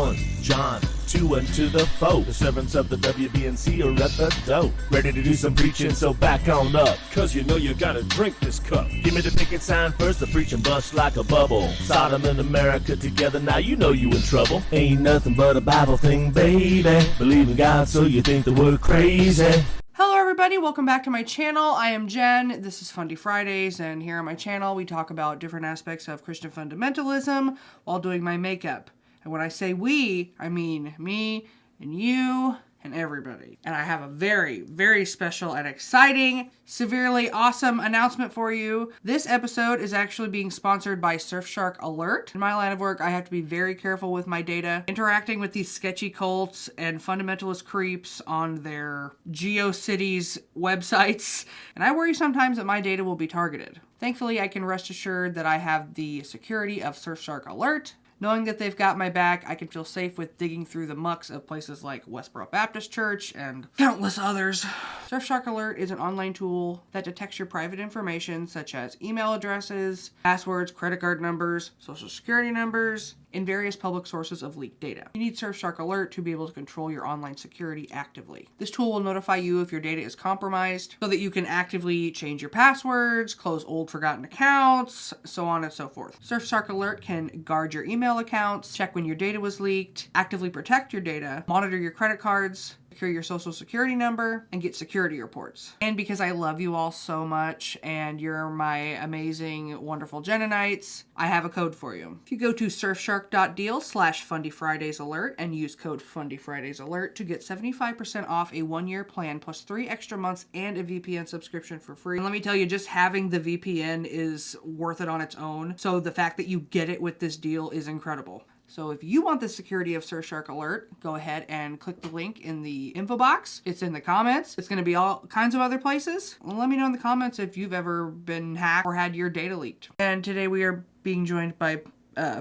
1 John 2 and to the 4. The servants of the WBNC are at the door, ready to do some preaching, so back on up, cause you know you gotta drink this cup. Give me the picket sign first, the preaching bust like a bubble. Sodom and America together, now you know you in trouble. Ain't nothing but a Bible thing, baby. Believe in God so you think that we're crazy. Hello everybody, welcome back to my channel. I am Jen, this is Fundie Fridays, and here on my channel we talk about different aspects of Christian fundamentalism while doing my makeup. And when I say we, I mean me and you and everybody. And I have a very, very special and exciting, severely awesome announcement for you. This episode is actually being sponsored by Surfshark Alert. In my line of work, I have to be very careful with my data, interacting with these sketchy cults and fundamentalist creeps on their GeoCities websites. And I worry sometimes that my data will be targeted. Thankfully, I can rest assured that I have the security of Surfshark Alert. Knowing that they've got my back, I can feel safe with digging through the mucks of places like Westboro Baptist Church and countless others. Surfshark Alert is an online tool that detects your private information such as email addresses, passwords, credit card numbers, social security numbers, and various public sources of leaked data. You need Surfshark Alert to be able to control your online security actively. This tool will notify you if your data is compromised so that you can actively change your passwords, close old forgotten accounts, so on and so forth. Surfshark Alert can guard your email accounts, check when your data was leaked, actively protect your data, monitor your credit cards, secure your social security number, and get security reports. And because I love you all so much and you're my amazing, wonderful Genonites, I have a code for you. If you go to surfshark.deal/FundieFridaysAlert and use code FundieFridaysAlert to get 75% off a 1-year plan plus 3 extra months and a VPN subscription for free. And let me tell you, just having the VPN is worth it on its own. So the fact that you get it with this deal is incredible. So if you want the security of Surfshark Alert, go ahead and click the link in the info box. It's in the comments. It's going to be all kinds of other places. Let me know in the comments if you've ever been hacked or had your data leaked. And today we are being joined by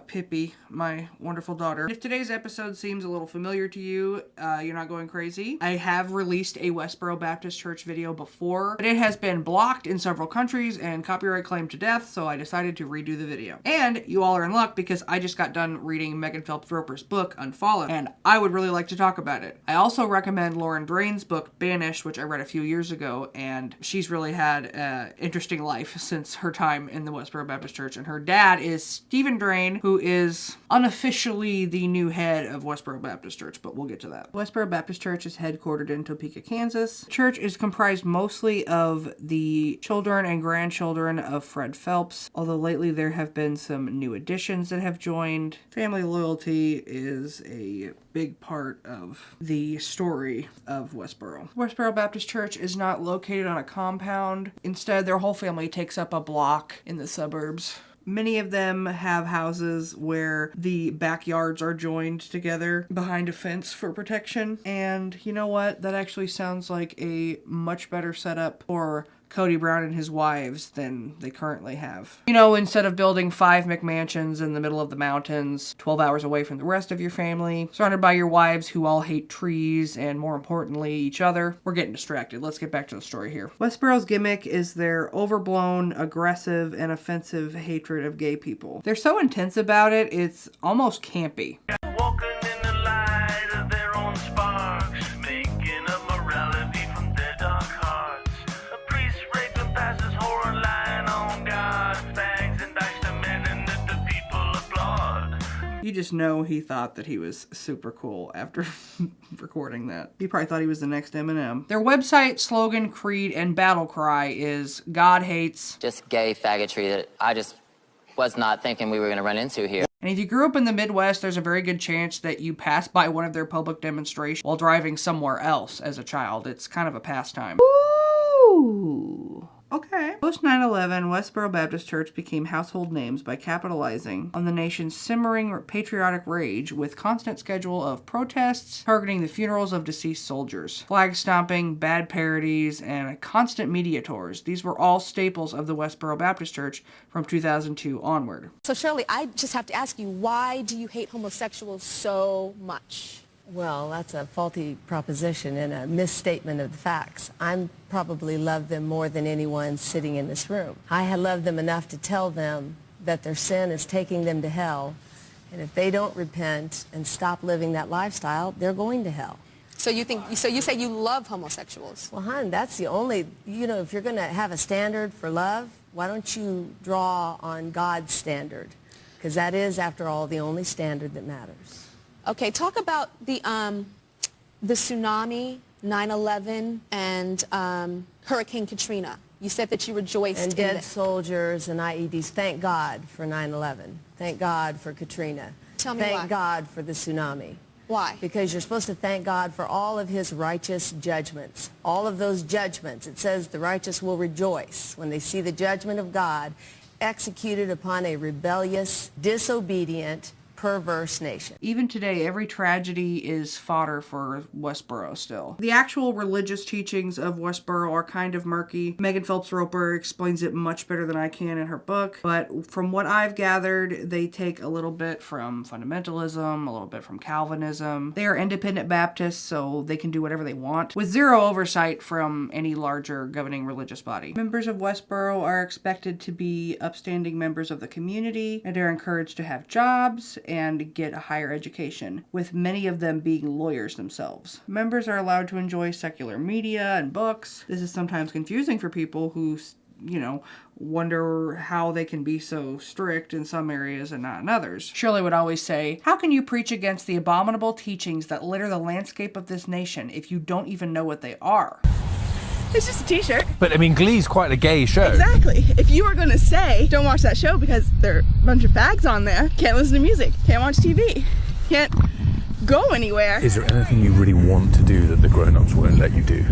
Pippi, my wonderful daughter. If today's episode seems a little familiar to you, you're not going crazy. I have released a Westboro Baptist Church video before, but it has been blocked in several countries and copyright claimed to death, so I decided to redo the video. And you all are in luck because I just got done reading Megan Phelps-Roper's book, Unfollowed, and I would really like to talk about it. I also recommend Lauren Drain's book, Banished, which I read a few years ago, and she's really had an interesting life since her time in the Westboro Baptist Church, and her dad is Stephen Drain, who is unofficially the new head of Westboro Baptist Church, but we'll get to that. Westboro Baptist Church is headquartered in Topeka, Kansas. The church is comprised mostly of the children and grandchildren of Fred Phelps, although lately there have been some new additions that have joined. Family loyalty is a big part of the story of Westboro. Westboro Baptist Church is not located on a compound. Instead, their whole family takes up a block in the suburbs. Many of them have houses where the backyards are joined together behind a fence for protection. And you know what? That actually sounds like a much better setup for Cody Brown and his wives than they currently have. You know, instead of building 5 McMansions in the middle of the mountains, 12 hours away from the rest of your family, surrounded by your wives who all hate trees and, more importantly, each other. We're getting distracted. Let's get back to the story here. Westboro's gimmick is their overblown, aggressive, and offensive hatred of gay people. They're so intense about it, it's almost campy. Walking in the light of their own sparks, making a morality from their dark hearts. A priest raping passes horror line on God, bags and dice to men and that the people applaud. You just know he thought that he was super cool after recording that. He probably thought he was the next Eminem. Their website, slogan, creed, and battle cry is God hates. Just gay faggotry that I just was not thinking we were going to run into here. And if you grew up in the Midwest, there's a very good chance that you passed by one of their public demonstrations while driving somewhere else as a child. It's kind of a pastime. Ooh. Okay. Post 9/11, Westboro Baptist Church became household names by capitalizing on the nation's simmering patriotic rage with constant schedule of protests targeting the funerals of deceased soldiers, flag stomping, bad parodies, and constant media tours. These were all staples of the Westboro Baptist Church from 2002 onward. So Shirley, I just have to ask you, why do you hate homosexuals so much? Well, that's a faulty proposition and a misstatement of the facts. I probably love them more than anyone sitting in this room. I love them enough to tell them that their sin is taking them to hell And if they don't repent and stop living that lifestyle, they're going to hell. So you say you love homosexuals? Well, hon, that's the only, if you're going to have a standard for love, why don't you draw on God's standard? Because that is, after all, the only standard that matters. Okay, talk about the tsunami, 9/11, and Hurricane Katrina. You said that you rejoiced and in dead it. soldiers and IEDs. Thank God for 9/11. Thank God for Katrina. Tell me why. Thank God for the tsunami. Why? Because you're supposed to thank God for all of his righteous judgments. All of those judgments. It says the righteous will rejoice when they see the judgment of God executed upon a rebellious, disobedient, perverse nation. Even today, every tragedy is fodder for Westboro still. The actual religious teachings of Westboro are kind of murky. Megan Phelps-Roper explains it much better than I can in her book, but from what I've gathered, they take a little bit from fundamentalism, a little bit from Calvinism. They are independent Baptists, so they can do whatever they want, with zero oversight from any larger governing religious body. Members of Westboro are expected to be upstanding members of the community, and are encouraged to have jobs and get a higher education, with many of them being lawyers themselves. Members are allowed to enjoy secular media and books. This is sometimes confusing for people who, wonder how they can be so strict in some areas and not in others. Shirley would always say, how can you preach against the abominable teachings that litter the landscape of this nation if you don't even know what they are? It's just a t-shirt. But I mean, Glee's quite a gay show. Exactly. If you were going to say, don't watch that show because there are a bunch of fags on there, can't listen to music, can't watch TV, can't go anywhere. Is there anything you really want to do that the grown-ups won't let you do?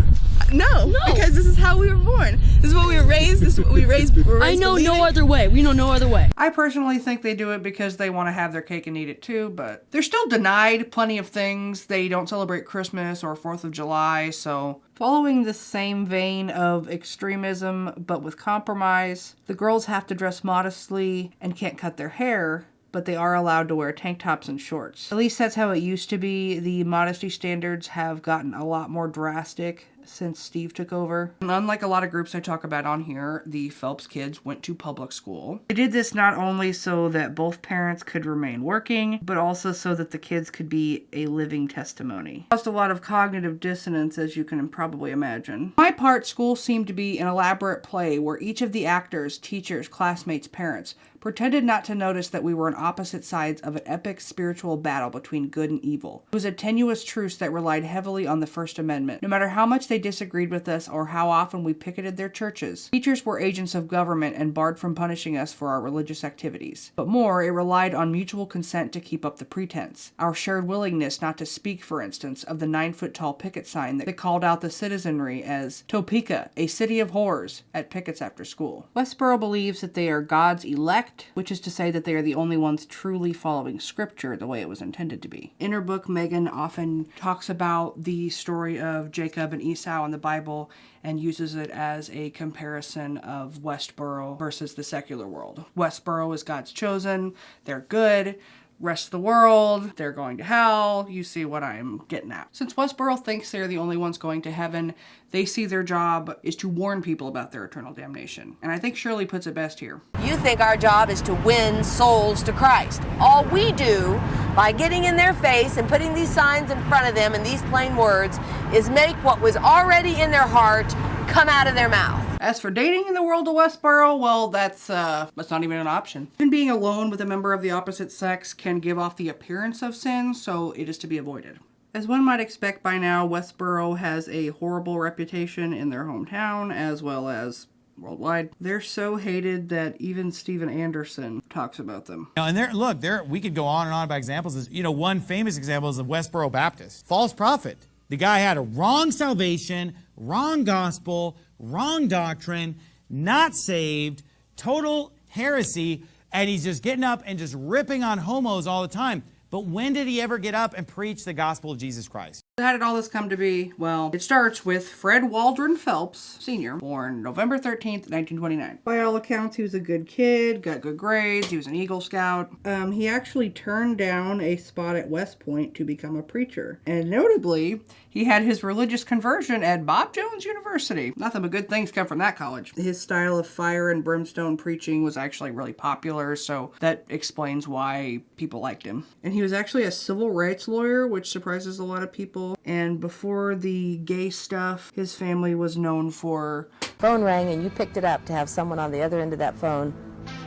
No, because this is how we were born. This is what we were raised. This is what we were raised I know no other way. We know no other way. I personally think they do it because they want to have their cake and eat it too, but they're still denied plenty of things. They don't celebrate Christmas or 4th of July, so following the same vein of extremism but with compromise, the girls have to dress modestly and can't cut their hair, but they are allowed to wear tank tops and shorts. At least that's how it used to be. The modesty standards have gotten a lot more drastic since Steve took over. And unlike a lot of groups I talk about on here, the Phelps kids went to public school. They did this not only so that both parents could remain working, but also so that the kids could be a living testimony. It caused a lot of cognitive dissonance, as you can probably imagine. For my part, school seemed to be an elaborate play where each of the actors, teachers, classmates, parents, pretended not to notice that we were on opposite sides of an epic spiritual battle between good and evil. It was a tenuous truce that relied heavily on the First Amendment. No matter how much they disagreed with us or how often we picketed their churches, teachers were agents of government and barred from punishing us for our religious activities. But more, it relied on mutual consent to keep up the pretense. Our shared willingness not to speak, for instance, of the 9-foot-tall picket sign that called out the citizenry as Topeka, a city of whores, at pickets after school. Westboro believes that they are God's elect, which is to say that they are the only ones truly following scripture the way it was intended to be. In her book, Megan often talks about the story of Jacob and Esau in the Bible and uses it as a comparison of Westboro versus the secular world. Westboro is God's chosen, they're good. Rest of the world, they're going to hell. You see what I'm getting at. Since Westboro thinks they're the only ones going to heaven, they see their job is to warn people about their eternal damnation. And I think Shirley puts it best here. You think our job is to win souls to Christ. All we do, by getting in their face and putting these signs in front of them and these plain words, is make what was already in their heart come out of their mouth. As for dating in the world of Westboro, well, that's not even an option. Even being alone with a member of the opposite sex can give off the appearance of sin, so it is to be avoided. As one might expect by now, Westboro has a horrible reputation in their hometown as well as worldwide. They're so hated that even Steven Anderson talks about them. And we could go on and on about examples. One famous example is the Westboro Baptist. False prophet. The guy had a wrong salvation, wrong gospel, wrong doctrine, not saved, total heresy, and he's just getting up and just ripping on homos all the time. But when did he ever get up and preach the gospel of Jesus Christ? How did all this come to be? Well, it starts with Fred Waldron Phelps, Sr., born November 13th, 1929. By all accounts, he was a good kid, got good grades, he was an Eagle Scout. He actually turned down a spot at West Point to become a preacher. And notably, he had his religious conversion at Bob Jones University. Nothing but good things come from that college. His style of fire and brimstone preaching was actually really popular, so that explains why people liked him. And he was actually a civil rights lawyer, which surprises a lot of people. And before the gay stuff, his family was known for... Phone rang and you picked it up to have someone on the other end of that phone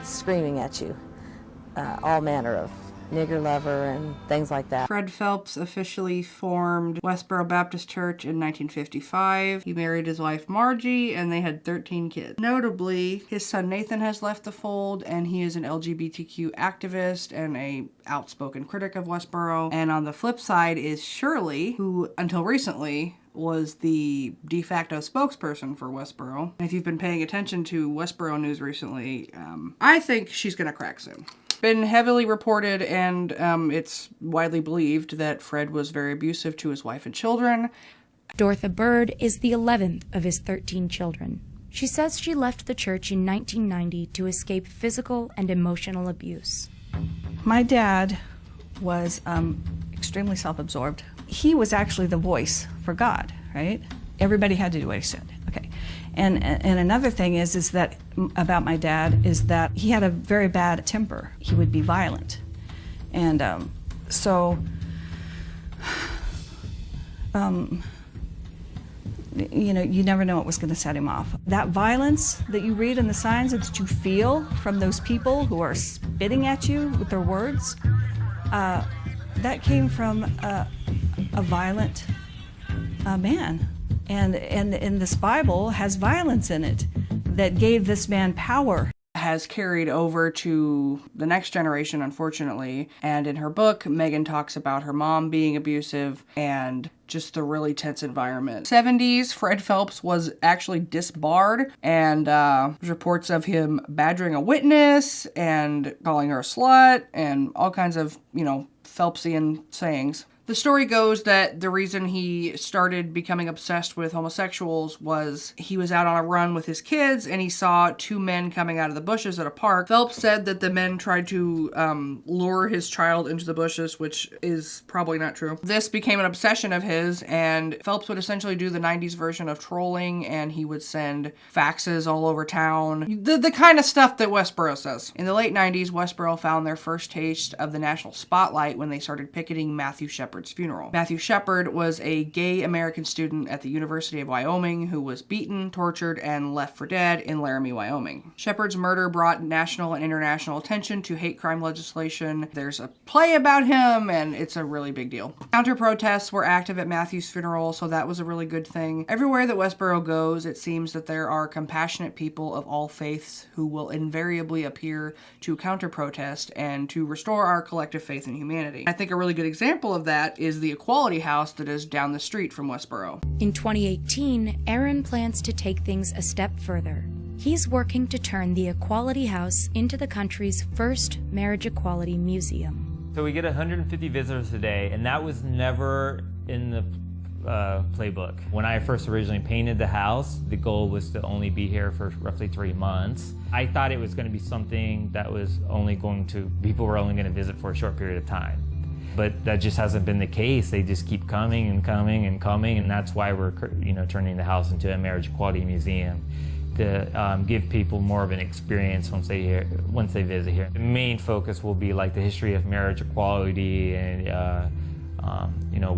screaming at you. All manner of nigger lover and things like that. Fred Phelps officially formed Westboro Baptist Church in 1955. He married his wife Margie and they had 13 kids. Notably, his son Nathan has left the fold and he is an LGBTQ activist and a outspoken critic of Westboro. And on the flip side is Shirley, who until recently was the de facto spokesperson for Westboro. And if you've been paying attention to Westboro news recently, I think she's gonna crack soon. Been heavily reported and it's widely believed that Fred was very abusive to his wife and children. Dortha Bird is the 11th of his 13 children. She says she left the church in 1990 to escape physical and emotional abuse. My dad was extremely self-absorbed. He was actually the voice for God, right? Everybody had to do what he said. Okay. And another thing is that about my dad is that he had a very bad temper. He would be violent. And you know, you never know what was going to set him off. That violence that you read in the signs that you feel from those people who are spitting at you with their words, that came from a violent man. And this Bible has violence in it that gave this man power. Has carried over to the next generation, unfortunately. And in her book, Megan talks about her mom being abusive and just the really tense environment. 70s, Fred Phelps was actually disbarred, and there's reports of him badgering a witness and calling her a slut and all kinds of, you know, Phelpsian sayings. The story goes that the reason he started becoming obsessed with homosexuals was he was out on a run with his kids and he saw two men coming out of the bushes at a park. Phelps said that the men tried to lure his child into the bushes, which is probably not true. This became an obsession of his, and Phelps would essentially do the 90s version of trolling, and he would send faxes all over town. The kind of stuff that Westboro says. In the late 90s, Westboro found their first taste of the national spotlight when they started picketing Matthew Shepard's funeral. Matthew Shepard was a gay American student at the University of Wyoming who was beaten, tortured, and left for dead in Laramie, Wyoming. Shepard's murder brought national and international attention to hate crime legislation. There's a play about him, and it's a really big deal. Counter-protests were active at Matthew's funeral, so that was a really good thing. Everywhere that Westboro goes, it seems that there are compassionate people of all faiths who will invariably appear to counter-protest and to restore our collective faith in humanity. I think a really good example of that is the Equality House that is down the street from Westboro. In 2018, Aaron plans to take things a step further. He's working to turn the Equality House into the country's first marriage equality museum. So we get 150 visitors a day, and that was never in the playbook. When I first originally painted the house, the goal was to only be here for roughly 3 months. I thought it was going to be something that was people were only going to visit for a short period of time. But that just hasn't been the case. They just keep coming and coming and coming, and that's why we're, turning the house into a marriage equality museum to give people more of an experience once they visit here. The main focus will be like the history of marriage equality and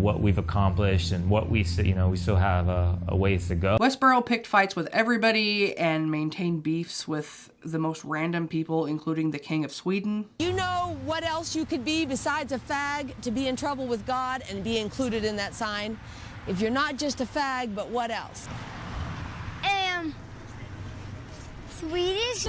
what we've accomplished and what we still have a ways to go. Westboro picked fights with everybody and maintained beefs with the most random people, including the King of Sweden. You know what else you could be besides a fag to be in trouble with God and be included in that sign? If you're not just a fag, but what else? Swedish?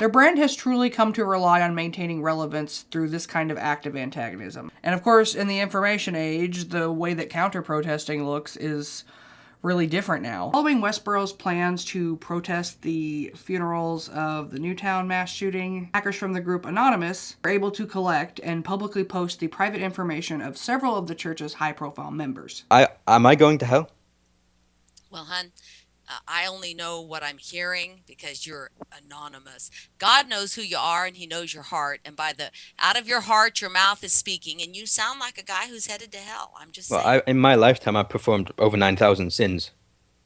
Their brand has truly come to rely on maintaining relevance through this kind of active antagonism. And of course, in the information age, the way that counter-protesting looks is really different now. Following Westboro's plans to protest the funerals of the Newtown mass shooting, hackers from the group Anonymous were able to collect and publicly post the private information of several of the church's high-profile members. Am I going to hell? Well, hun, I only know what I'm hearing because you're anonymous. God knows who you are and he knows your heart. And out of your heart, your mouth is speaking. And you sound like a guy who's headed to hell. I'm just saying. In my lifetime, I've performed over 9,000 sins.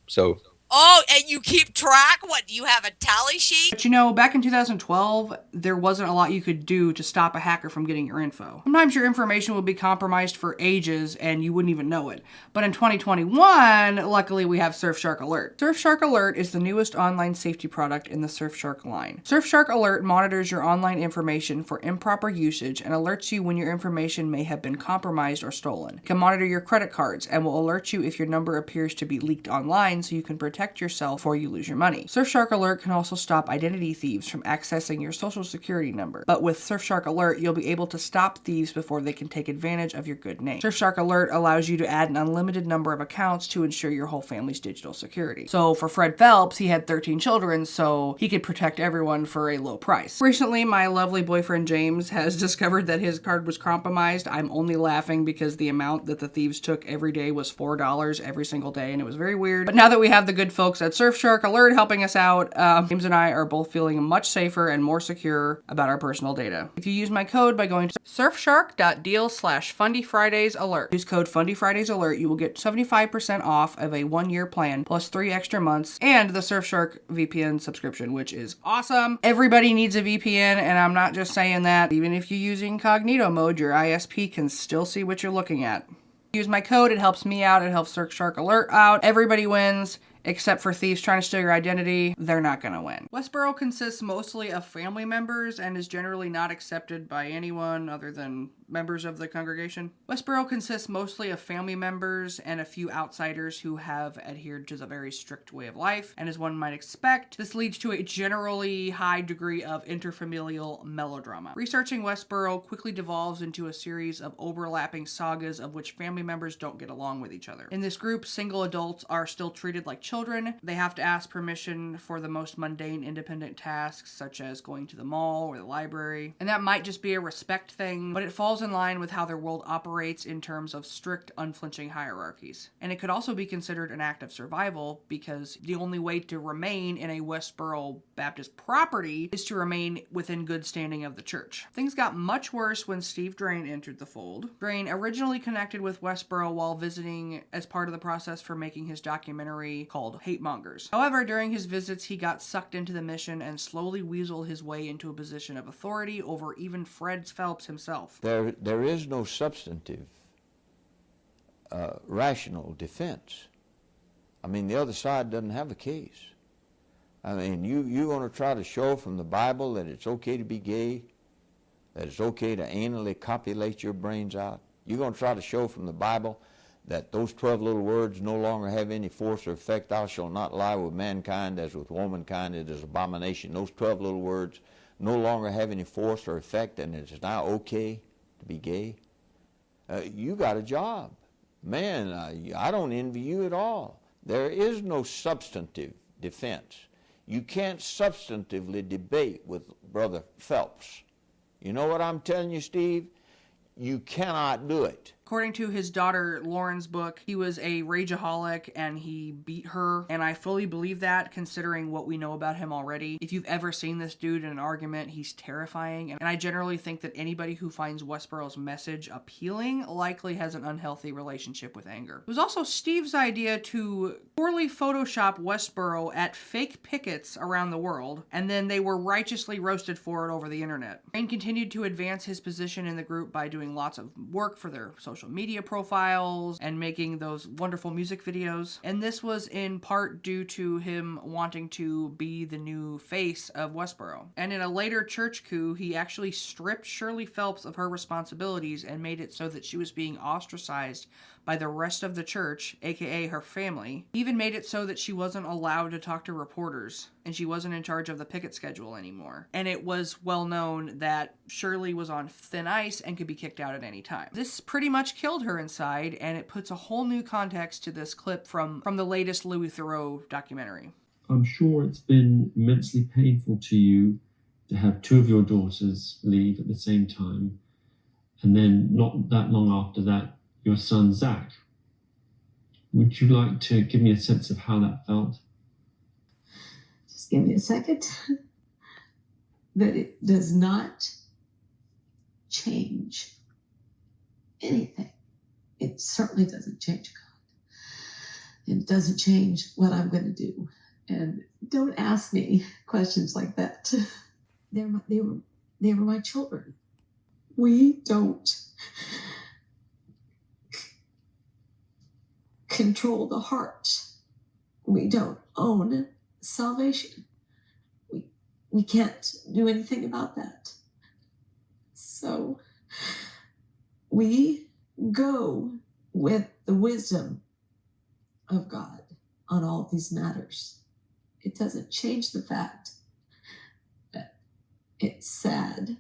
So... Oh, and you keep track? What, do you have a tally sheet? But you know, back in 2012, there wasn't a lot you could do to stop a hacker from getting your info. Sometimes your information would be compromised for ages and you wouldn't even know it. But in 2021, luckily we have Surfshark Alert. Surfshark Alert is the newest online safety product in the Surfshark line. Surfshark Alert monitors your online information for improper usage and alerts you when your information may have been compromised or stolen. It can monitor your credit cards and will alert you if your number appears to be leaked online so you can protect yourself before you lose your money. Surfshark Alert can also stop identity thieves from accessing your social security number. But with Surfshark Alert, you'll be able to stop thieves before they can take advantage of your good name. Surfshark Alert allows you to add an unlimited number of accounts to ensure your whole family's digital security. So for Fred Phelps, he had 13 children, so he could protect everyone for a low price. Recently, my lovely boyfriend James has discovered that his card was compromised. I'm only laughing because the amount that the thieves took every day was $4 every single day, and it was very weird. But now that we have the good folks at Surfshark Alert helping us out, James and I are both feeling much safer and more secure about our personal data. If you use my code by going to surfshark.deal/FundieFridaysAlert, use code FundieFridaysAlert, you will get 75% off of a 1-year plan plus 3 extra months and the Surfshark VPN subscription, which is awesome. Everybody needs a VPN, and I'm not just saying that. Even if you use incognito mode, your ISP can still see what you're looking at. Use my code, it helps me out, it helps Surfshark Alert out. Everybody wins. Except for thieves trying to steal your identity, they're not gonna win. Westboro consists mostly of family members and is generally not accepted by anyone other than members of the congregation. Westboro consists mostly of family members and a few outsiders who have adhered to the very strict way of life, and as one might expect, this leads to a generally high degree of interfamilial melodrama. Researching Westboro quickly devolves into a series of overlapping sagas of which family members don't get along with each other. In this group, single adults are still treated like children. They have to ask permission for the most mundane independent tasks, such as going to the mall or the library, and that might just be a respect thing, but it falls in line with how their world operates in terms of strict, unflinching hierarchies. And it could also be considered an act of survival because the only way to remain in a Westboro Baptist property is to remain within good standing of the church. Things got much worse when Steve Drain entered the fold. Drain originally connected with Westboro while visiting as part of the process for making his documentary called Hate Mongers. However, during his visits, he got sucked into the mission and slowly weaseled his way into a position of authority over even Fred Phelps himself. There is no substantive, rational defense. I mean, the other side doesn't have a case. I mean, you're going to try to show from the Bible that it's okay to be gay, that it's okay to anally copulate your brains out. You're going to try to show from the Bible that those 12 little words no longer have any force or effect. Thou shalt not lie with mankind as with womankind, it is abomination. Those 12 little words no longer have any force or effect, and it is now okay to be gay. You got a job. Man, I don't envy you at all. There is no substantive defense. You can't substantively debate with Brother Phelps. You know what I'm telling you, Steve? You cannot do it. According to his daughter Lauren's book, he was a rageaholic and he beat her, and I fully believe that considering what we know about him already. If you've ever seen this dude in an argument, he's terrifying, and I generally think that anybody who finds Westboro's message appealing likely has an unhealthy relationship with anger. It was also Steve's idea to poorly Photoshop Westboro at fake pickets around the world, and then they were righteously roasted for it over the internet. Rain continued to advance his position in the group by doing lots of work for their social media profiles and making those wonderful music videos. And this was in part due to him wanting to be the new face of Westboro. And in a later church coup, he actually stripped Shirley Phelps of her responsibilities and made it so that she was being ostracized by the rest of the church, aka her family. He even made it so that she wasn't allowed to talk to reporters. and she wasn't in charge of the picket schedule anymore. And it was well known that Shirley was on thin ice and could be kicked out at any time. This pretty much killed her inside, and it puts a whole new context to this clip from the latest Louis Theroux documentary. I'm sure it's been immensely painful to you to have two of your daughters leave at the same time, and then not that long after that, your son Zach. Would you like to give me a sense of how that felt? Just give me a second. That it does not change anything. It certainly doesn't change God. It doesn't change what I'm going to do. And don't ask me questions like that. They were my children. We don't control the heart. We don't own salvation. We can't do anything about that. So we go with the wisdom of God on all these matters. It doesn't change the fact that it's sad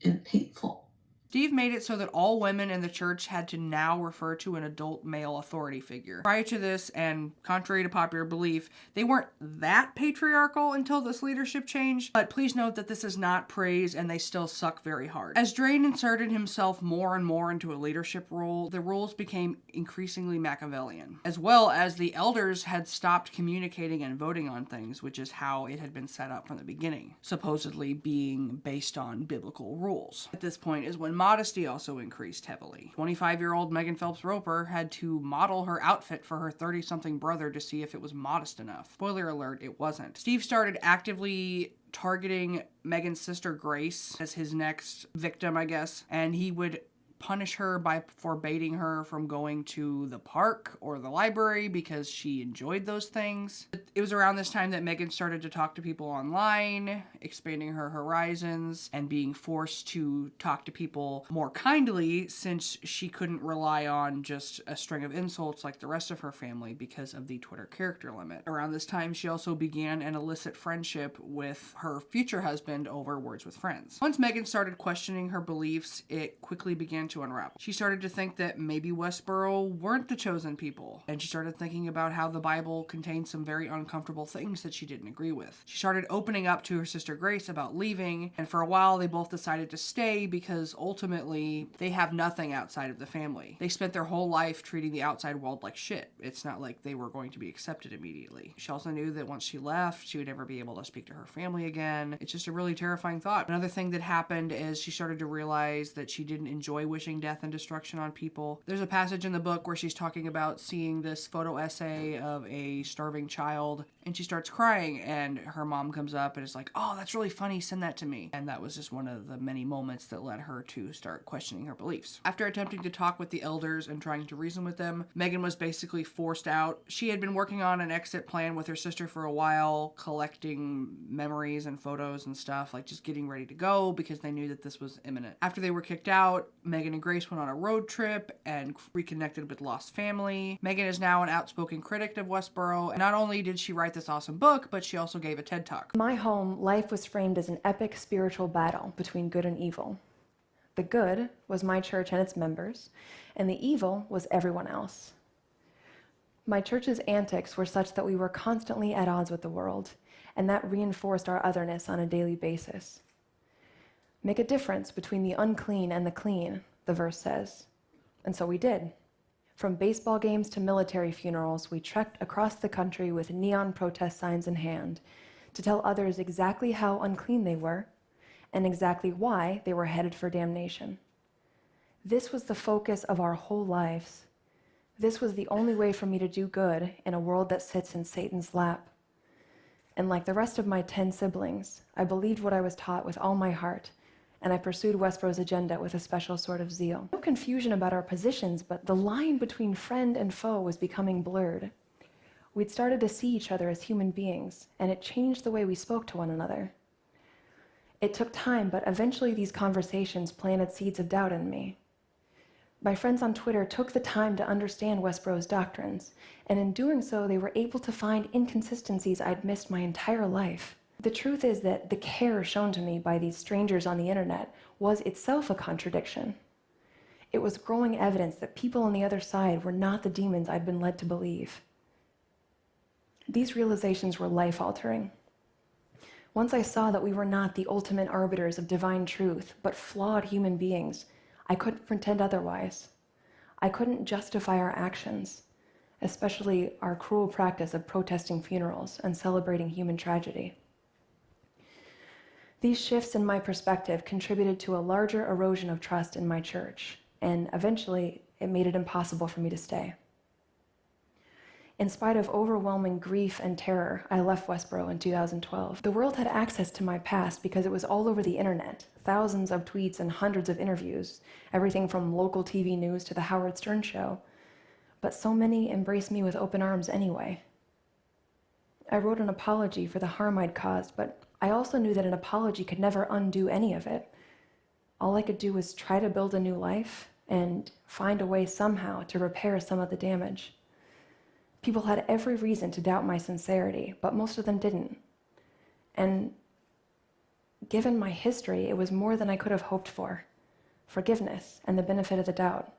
and painful. Steve made it so that all women in the church had to now refer to an adult male authority figure. Prior to this, and contrary to popular belief, they weren't that patriarchal until this leadership change, but please note that this is not praise and they still suck very hard. As Drain inserted himself more and more into a leadership role, the roles became increasingly Machiavellian, as well as the elders had stopped communicating and voting on things, which is how it had been set up from the beginning, supposedly being based on biblical rules. At this point is when modesty also increased heavily. 25-year-old Megan Phelps-Roper had to model her outfit for her 30-something brother to see if it was modest enough. Spoiler alert, it wasn't. Steve started actively targeting Megan's sister Grace as his next victim, I guess, and he would punish her by forbidding her from going to the park or the library because she enjoyed those things. It was around this time that Megan started to talk to people online, expanding her horizons and being forced to talk to people more kindly since she couldn't rely on just a string of insults like the rest of her family because of the Twitter character limit. Around this time, she also began an illicit friendship with her future husband over Words with Friends. Once Megan started questioning her beliefs, it quickly began to unravel. She started to think that maybe Westboro weren't the chosen people, and she started thinking about how the Bible contained some very uncomfortable things that she didn't agree with. She started opening up to her sister Grace about leaving, and for a while they both decided to stay because ultimately they have nothing outside of the family. They spent their whole life treating the outside world like shit. It's not like they were going to be accepted immediately. She also knew that once she left, she would never be able to speak to her family again. It's just a really terrifying thought. Another thing that happened is she started to realize that she didn't enjoy wishing death and destruction on people. There's a passage in the book where she's talking about seeing this photo essay of a starving child, and she starts crying, and her mom comes up and is like, "Oh, that's really funny, send that to me." And that was just one of the many moments that led her to start questioning her beliefs. After attempting to talk with the elders and trying to reason with them, Megan was basically forced out. She had been working on an exit plan with her sister for a while, collecting memories and photos and stuff, like just getting ready to go because they knew that this was imminent. After they were kicked out, Megan and Grace went on a road trip and reconnected with lost family. Megan is now an outspoken critic of Westboro, and not only did she write this awesome book, but she also gave a TED Talk. In my home, life was framed as an epic spiritual battle between good and evil. The good was my church and its members, and the evil was everyone else. My church's antics were such that we were constantly at odds with the world, and that reinforced our otherness on a daily basis. Make a difference between the unclean and the clean, the verse says. And so we did. From baseball games to military funerals, we trekked across the country with neon protest signs in hand to tell others exactly how unclean they were and exactly why they were headed for damnation. This was the focus of our whole lives. This was the only way for me to do good in a world that sits in Satan's lap. And like the rest of my 10 siblings, I believed what I was taught with all my heart, and I pursued Westboro's agenda with a special sort of zeal. No confusion about our positions, but the line between friend and foe was becoming blurred. We'd started to see each other as human beings, and it changed the way we spoke to one another. It took time, but eventually these conversations planted seeds of doubt in me. My friends on Twitter took the time to understand Westboro's doctrines, and in doing so, they were able to find inconsistencies I'd missed my entire life. The truth is that the care shown to me by these strangers on the internet was itself a contradiction. It was growing evidence that people on the other side were not the demons I'd been led to believe. These realizations were life-altering. Once I saw that we were not the ultimate arbiters of divine truth, but flawed human beings, I couldn't pretend otherwise. I couldn't justify our actions, especially our cruel practice of protesting funerals and celebrating human tragedy. These shifts in my perspective contributed to a larger erosion of trust in my church, and eventually it made it impossible for me to stay. In spite of overwhelming grief and terror, I left Westboro in 2012. The world had access to my past because it was all over the internet, thousands of tweets and hundreds of interviews, everything from local TV news to the Howard Stern show. But so many embraced me with open arms anyway. I wrote an apology for the harm I'd caused, but I also knew that an apology could never undo any of it. All I could do was try to build a new life and find a way somehow to repair some of the damage. People had every reason to doubt my sincerity, but most of them didn't. And given my history, it was more than I could have hoped for. Forgiveness and the benefit of the doubt.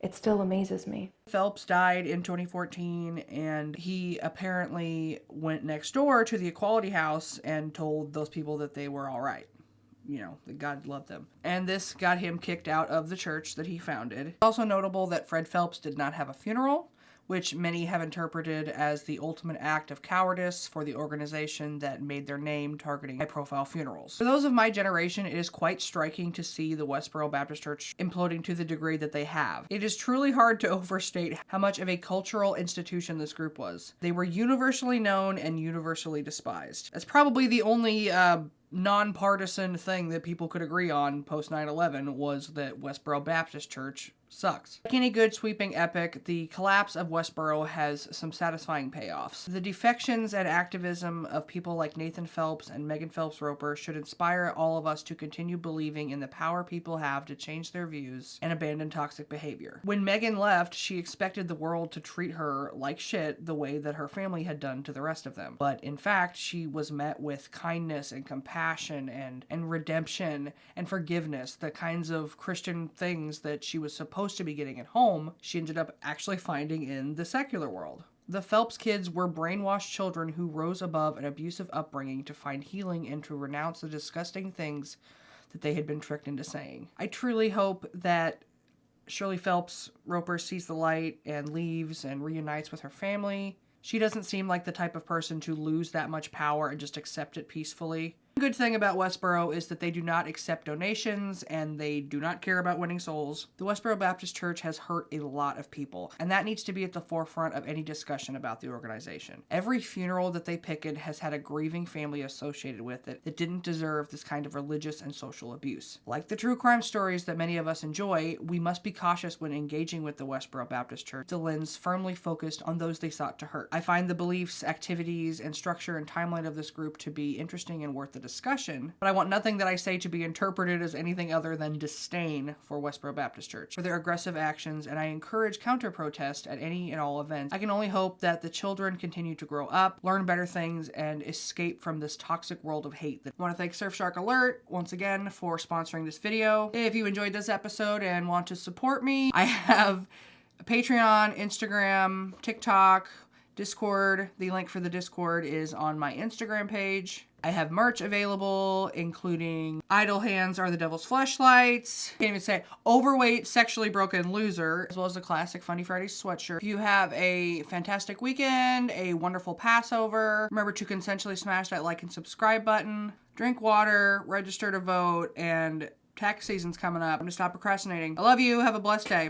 It still amazes me. Phelps died in 2014, and he apparently went next door to the Equality House and told those people that they were all right. You know, that God loved them. And this got him kicked out of the church that he founded. It's also notable that Fred Phelps did not have a funeral, which many have interpreted as the ultimate act of cowardice for the organization that made their name targeting high-profile funerals. For those of my generation, it is quite striking to see the Westboro Baptist Church imploding to the degree that they have. It is truly hard to overstate how much of a cultural institution this group was. They were universally known and universally despised. That's probably the only nonpartisan thing that people could agree on post 9/11 was that Westboro Baptist Church sucks. Like any good sweeping epic, the collapse of Westboro has some satisfying payoffs. The defections and activism of people like Nathan Phelps and Megan Phelps-Roper should inspire all of us to continue believing in the power people have to change their views and abandon toxic behavior. When Megan left, she expected the world to treat her like shit the way that her family had done to the rest of them. But in fact, she was met with kindness and compassion and redemption and forgiveness, the kinds of Christian things that she was supposed to be getting at home, she ended up actually finding in the secular world. The Phelps kids were brainwashed children who rose above an abusive upbringing to find healing and to renounce the disgusting things that they had been tricked into saying. I truly hope that Shirley Phelps-Roper sees the light and leaves and reunites with her family. She doesn't seem like the type of person to lose that much power and just accept it peacefully. The good thing about Westboro is that they do not accept donations and they do not care about winning souls. The Westboro Baptist Church has hurt a lot of people, and that needs to be at the forefront of any discussion about the organization. Every funeral that they picket has had a grieving family associated with it that didn't deserve this kind of religious and social abuse. Like the true crime stories that many of us enjoy, we must be cautious when engaging with the Westboro Baptist Church, the lens firmly focused on those they sought to hurt. I find the beliefs, activities, and structure and timeline of this group to be interesting and worth the discussion, but I want nothing that I say to be interpreted as anything other than disdain for Westboro Baptist Church, for their aggressive actions, and I encourage counter-protest at any and all events. I can only hope that the children continue to grow up, learn better things, and escape from this toxic world of hate. I want to thank Surfshark Alert once again for sponsoring this video. If you enjoyed this episode and want to support me, I have a Patreon, Instagram, TikTok, Discord. The link for the Discord is on my Instagram page. I have merch available, including Idle Hands Are the Devil's Fleshlights. Can't even say Overweight Sexually Broken Loser, as well as the classic Fundie Fridays sweatshirt. If you have a fantastic weekend, a wonderful Passover, remember to consensually smash that like and subscribe button. Drink water, register to vote, and tax season's coming up. I'm gonna stop procrastinating. I love you. Have a blessed day.